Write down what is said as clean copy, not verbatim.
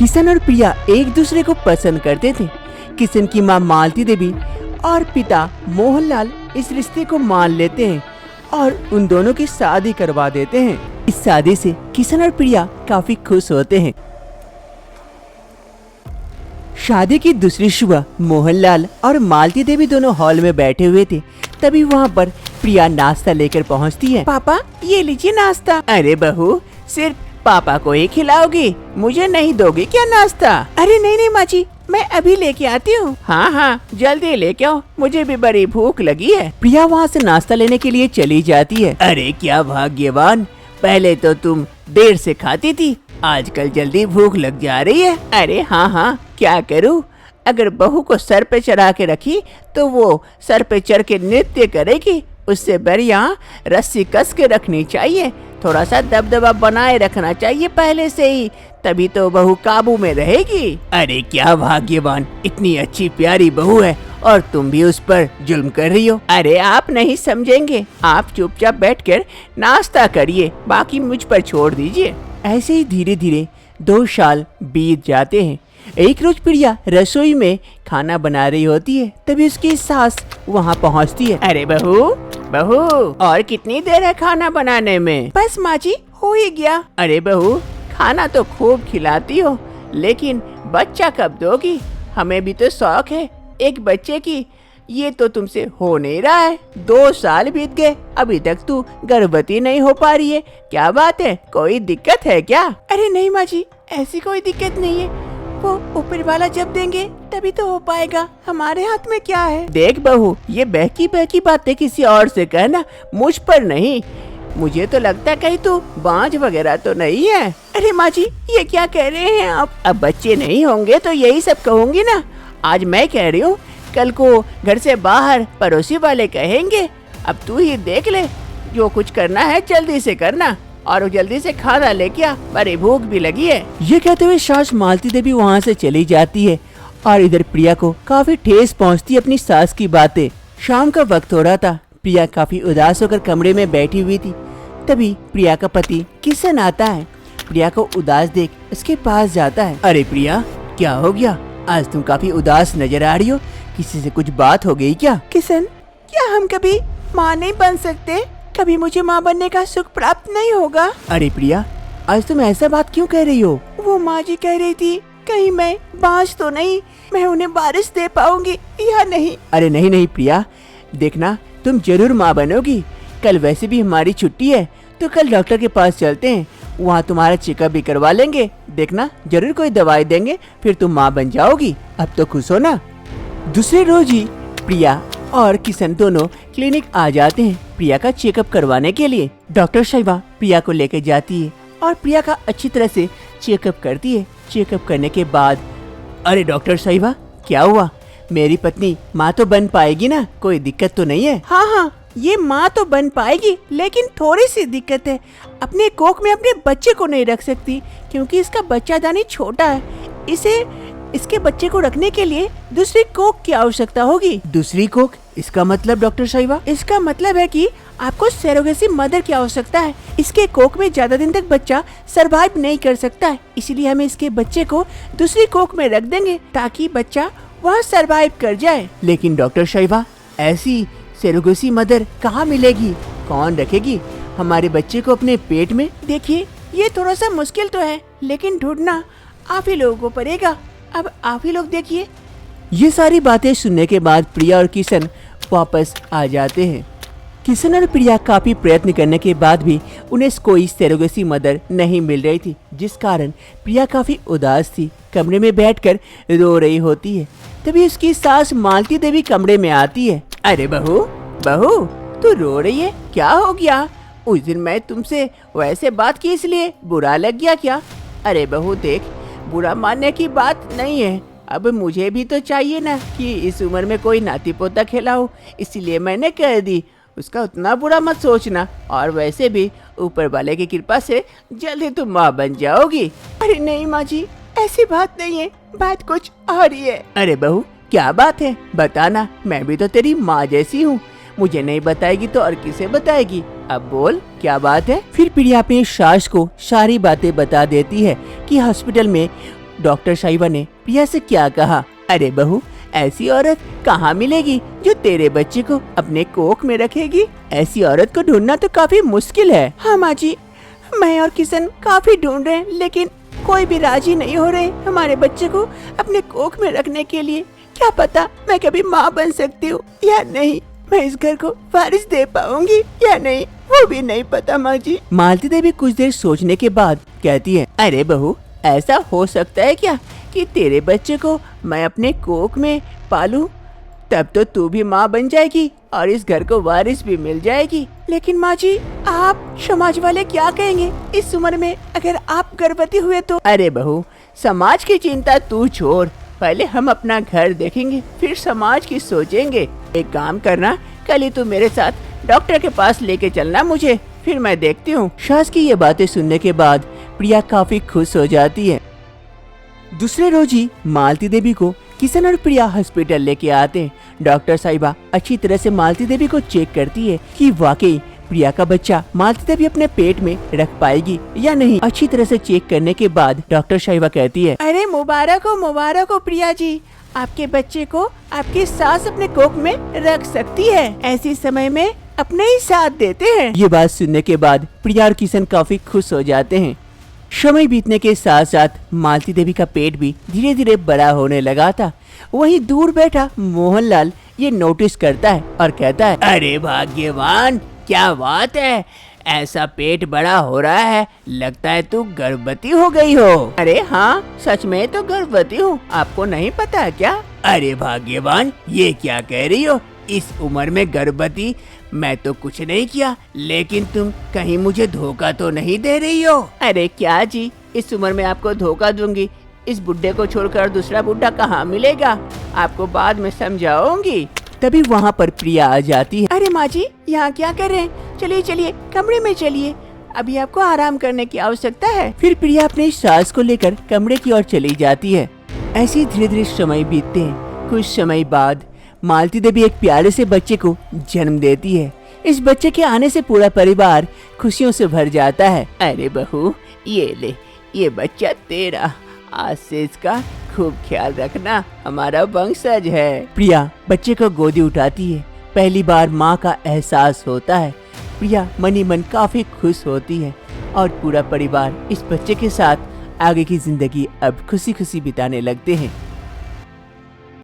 किशन और प्रिया एक दूसरे को पसंद करते थे। किशन की माँ मालती देवी और पिता मोहनलाल इस रिश्ते को मान लेते हैं और उन दोनों की शादी करवा देते हैं। इस शादी से किशन और प्रिया काफी खुश होते हैं। शादी की दूसरी सुबह मोहनलाल और मालती देवी दोनों हॉल में बैठे हुए थे। तभी वहाँ पर प्रिया नाश्ता लेकर पहुँचती है। पापा ये लीजिए नाश्ता। अरे बहू, सिर्फ पापा को ही खिलाओगी, मुझे नहीं दोगी क्या नाश्ता? अरे नहीं नहीं माँ जी, मैं अभी लेके आती हूँ। हाँ हाँ जल्दी लेके आओ, मुझे भी बड़ी भूख लगी है। प्रिया वहाँ से नाश्ता लेने के लिए चली जाती है। अरे क्या भाग्यवान, पहले तो तुम देर से खाती थी, आजकल जल्दी भूख लग जा रही है। अरे हाँ हाँ क्या करूँ, अगर बहू को सर पे चढ़ा के रखी तो वो सर पे चढ़ के नृत्य करेगी, उससे बढ़िया रस्सी कस के रखनी चाहिए, थोड़ा सा दबदबा बनाए रखना चाहिए पहले से ही, तभी तो बहू काबू में रहेगी। अरे क्या भाग्यवान, इतनी अच्छी प्यारी बहू है और तुम भी उस पर जुल्म कर रही हो। अरे आप नहीं समझेंगे, आप चुपचाप बैठकर नाश्ता करिए, बाकी मुझ पर छोड़ दीजिए। ऐसे ही धीरे धीरे 2 साल बीत जाते हैं। एक रोज प्रिया रसोई में खाना बना रही होती है, तभी उसकी सास वहाँ पहुँचती है। अरे बहू बहू, और कितनी देर है खाना बनाने में? बस माँ जी, हो ही गया। अरे बहू, खाना तो खूब खिलाती हो, लेकिन बच्चा कब दोगी? हमें भी तो शौक है एक बच्चे की, ये तो तुमसे हो नहीं रहा है। 2 साल बीत गए, अभी तक तू गर्भवती नहीं हो पा रही है, क्या बात है, कोई दिक्कत है क्या? अरे नहीं माँ जी, ऐसी कोई दिक्कत नहीं है, वो ऊपर वाला जब देंगे तभी तो हो पाएगा, हमारे हाथ में क्या है। देख बहू, ये बहकी बहकी बातें किसी और से कहना, मुझ पर नहीं। मुझे तो लगता कहीं तू बांझ वगैरह तो नहीं है। अरे माँ जी, ये क्या कह रहे हैं आप? अब बच्चे नहीं होंगे तो यही सब कहूँगी ना, आज मैं कह रही हूँ, कल को घर से बाहर पड़ोसी वाले कहेंगे। अब तू ही देख ले, जो कुछ करना है जल्दी से करना और जल्दी से खाना लेके आ, बड़ी भूख भी लगी है। ये कहते हुए सास मालती देवी वहाँ से चली जाती है और इधर प्रिया को काफी ठेस पहुँचती अपनी सास की बातें। शाम का वक्त हो रहा था, प्रिया काफी उदास होकर कमरे में बैठी हुई थी। तभी प्रिया का पति किशन आता है। प्रिया को उदास देख उसके पास जाता है। अरे प्रिया, क्या हो गया? आज तुम काफी उदास नजर आ रही हो, किसी से कुछ बात हो गई क्या? किशन, क्या हम कभी माँ नहीं बन सकते? कभी मुझे माँ बनने का सुख प्राप्त नहीं होगा? अरे प्रिया, आज तुम ऐसा बात क्यों कह रही हो? वो माँ जी कह रही थी, कहीं मैं बांझ तो नहीं, मैं उन्हें वारिस दे पाऊंगी या नहीं? अरे नहीं नहीं प्रिया, देखना तुम जरूर माँ बनोगी। कल वैसे भी हमारी छुट्टी है, तो कल डॉक्टर के पास चलते हैं, वहाँ तुम्हारा चेकअप भी करवा लेंगे, देखना जरूर कोई दवाई देंगे, फिर तुम माँ बन जाओगी। अब तो खुश हो ना? दूसरे रोज ही प्रिया और किशन दोनों क्लिनिक आ जाते हैं प्रिया का चेकअप करवाने के लिए। डॉक्टर साहिबा प्रिया को लेकर जाती है और प्रिया का अच्छी तरह से चेकअप करती है। चेकअप करने के बाद, अरे डॉक्टर साहिबा, क्या हुआ? मेरी पत्नी माँ तो बन पाएगी ना, कोई दिक्कत तो नहीं है? हाँ हाँ, ये माँ तो बन पाएगी, लेकिन थोड़ी सी दिक्कत है, अपने कोख में अपने बच्चे को नहीं रख सकती, क्योंकि इसका बच्चादानी छोटा है। इसके बच्चे को रखने के लिए दूसरी कोख की आवश्यकता होगी। दूसरी कोख? इसका मतलब डॉक्टर साहिबा? इसका मतलब है कि आपको सरोगेसी मदर की आवश्यकता है। इसके कोख में ज्यादा दिन तक बच्चा सरवाइव नहीं कर सकता है, इसलिए हम इसके बच्चे को दूसरी कोख में रख देंगे ताकि बच्चा वहाँ सरवाइव कर जाए। लेकिन डॉक्टर साहिबा, ऐसी सरोगेसी मदर कहाँ मिलेगी? कौन रखेगी हमारे बच्चे को अपने पेट में? देखिए, ये थोड़ा सा मुश्किल तो है, लेकिन ढूंढना आप ही लोगों को पड़ेगा। अब आप ही लोग देखिए। ये सारी बातें सुनने के बाद प्रिया और किशन वापस आ जाते हैं। किशन और प्रिया काफी प्रयत्न करने के बाद भी उन्हें कोई सरोगेसी मदर नहीं मिल रही थी, जिस कारण प्रिया काफी उदास थी, कमरे में बैठकर रो रही होती है। तभी उसकी सास मालती देवी कमरे में आती है। अरे बहू बहू, तू रो रही है, क्या हो गया? उस दिन मैं तुमसे वैसे बात की इसलिए बुरा लग गया क्या? अरे बहू देख, बुरा मानने की बात नहीं है, अब मुझे भी तो चाहिए ना कि इस उम्र में कोई नाती पोता खिलाओ, इसलिए मैंने कह दी, उसका उतना बुरा मत सोचना, और वैसे भी ऊपर वाले की कृपा से जल्दी तुम माँ बन जाओगी। अरे नहीं माँ जी, ऐसी बात नहीं है, बात कुछ और ही है। अरे बहू, क्या बात है, बताना, मैं भी तो तेरी माँ जैसी हूँ, मुझे नहीं बताएगी तो और किसे बताएगी? अब बोल, क्या बात है? फिर प्रिया अपनी सास को सारी बातें बता देती है कि हॉस्पिटल में डॉक्टर साहिबा ने प्रिया से क्या कहा। अरे बहू, ऐसी औरत कहाँ मिलेगी जो तेरे बच्चे को अपने कोख में रखेगी? ऐसी औरत को ढूंढना तो काफी मुश्किल है। हाँ माँ जी, मैं और किशन काफी ढूंढ रहे हैं, लेकिन कोई भी राजी नहीं हो रहे हमारे बच्चे को अपने कोख में रखने के लिए। क्या पता मैं कभी माँ बन सकती हूँ या नहीं, मैं इस घर को वारिस दे पाऊंगी या नहीं, वो भी नहीं पता माँ जी। मालती देवी कुछ देर सोचने के बाद कहती है, अरे बहू, ऐसा हो सकता है क्या कि तेरे बच्चे को मैं अपने कोख में पालूं? तब तो तू भी माँ बन जाएगी और इस घर को वारिस भी मिल जाएगी। लेकिन माँ जी, आप समाज वाले क्या कहेंगे इस उम्र में अगर आप गर्भवती हुए तो? अरे बहू, समाज की चिंता तू छोड़, पहले हम अपना घर देखेंगे, फिर समाज की सोचेंगे। एक काम करना, कल ही तू मेरे साथ डॉक्टर के पास लेके चलना मुझे, फिर मैं देखती हूँ। सास की ये बातें सुनने के बाद प्रिया काफी खुश हो जाती है। दूसरे रोज ही मालती देवी को किशन और प्रिया हॉस्पिटल लेके आते हैं। डॉक्टर साहिबा अच्छी तरह से मालती देवी को चेक करती है कि वाकई प्रिया का बच्चा मालती देवी अपने पेट में रख पाएगी या नहीं। अच्छी तरह से चेक करने के बाद डॉक्टर साहिबा कहती है, अरे मुबारक हो प्रिया जी, आपके बच्चे को आपकी सास अपने कोख में रख सकती है। ऐसे समय में अपने ही साथ देते हैं। ये बात सुनने के बाद प्रिया और किशन काफी खुश हो जाते हैं। समय बीतने के साथ साथ मालती देवी का पेट भी धीरे धीरे बड़ा होने लगा था। वहीं दूर बैठा मोहनलाल ये नोटिस करता है और कहता है, अरे भाग्यवान, क्या बात है, ऐसा पेट बड़ा हो रहा है, लगता है तू गर्भवती हो गई हो। अरे हाँ, सच में तो गर्भवती हूँ, आपको नहीं पता क्या? अरे भाग्यवान, ये क्या कह रही हो, इस उम्र में गर्भवती? मैं तो कुछ नहीं किया, लेकिन तुम कहीं मुझे धोखा तो नहीं दे रही हो? अरे क्या जी, इस उम्र में आपको धोखा दूंगी? इस बुड्ढे को छोड़कर दूसरा बुड्ढा कहाँ मिलेगा? आपको बाद में समझाऊंगी। तभी वहाँ पर प्रिया आ जाती है। अरे माँ जी, यहाँ क्या कर रहे हैं? चलिए चलिए, कमरे में चलिए, अभी आपको आराम करने की आवश्यकता है। फिर प्रिया अपनी सास को लेकर कमरे की ओर चली जाती है। ऐसे ही धीरे धीरे समय बीतते हैं। कुछ समय बाद मालती देवी एक प्यारे से बच्चे को जन्म देती है। इस बच्चे के आने से पूरा परिवार खुशियों से भर जाता है। अरे बहू, ये ले, ये बच्चा तेरा, आज से इसका खूब ख्याल रखना, हमारा वंशज है। प्रिया बच्चे को गोदी उठाती है। पहली बार माँ का एहसास होता है। प्रिया मनी मन काफी खुश होती है और पूरा परिवार इस बच्चे के साथ आगे की जिंदगी अब खुशी खुशी बिताने लगते हैं।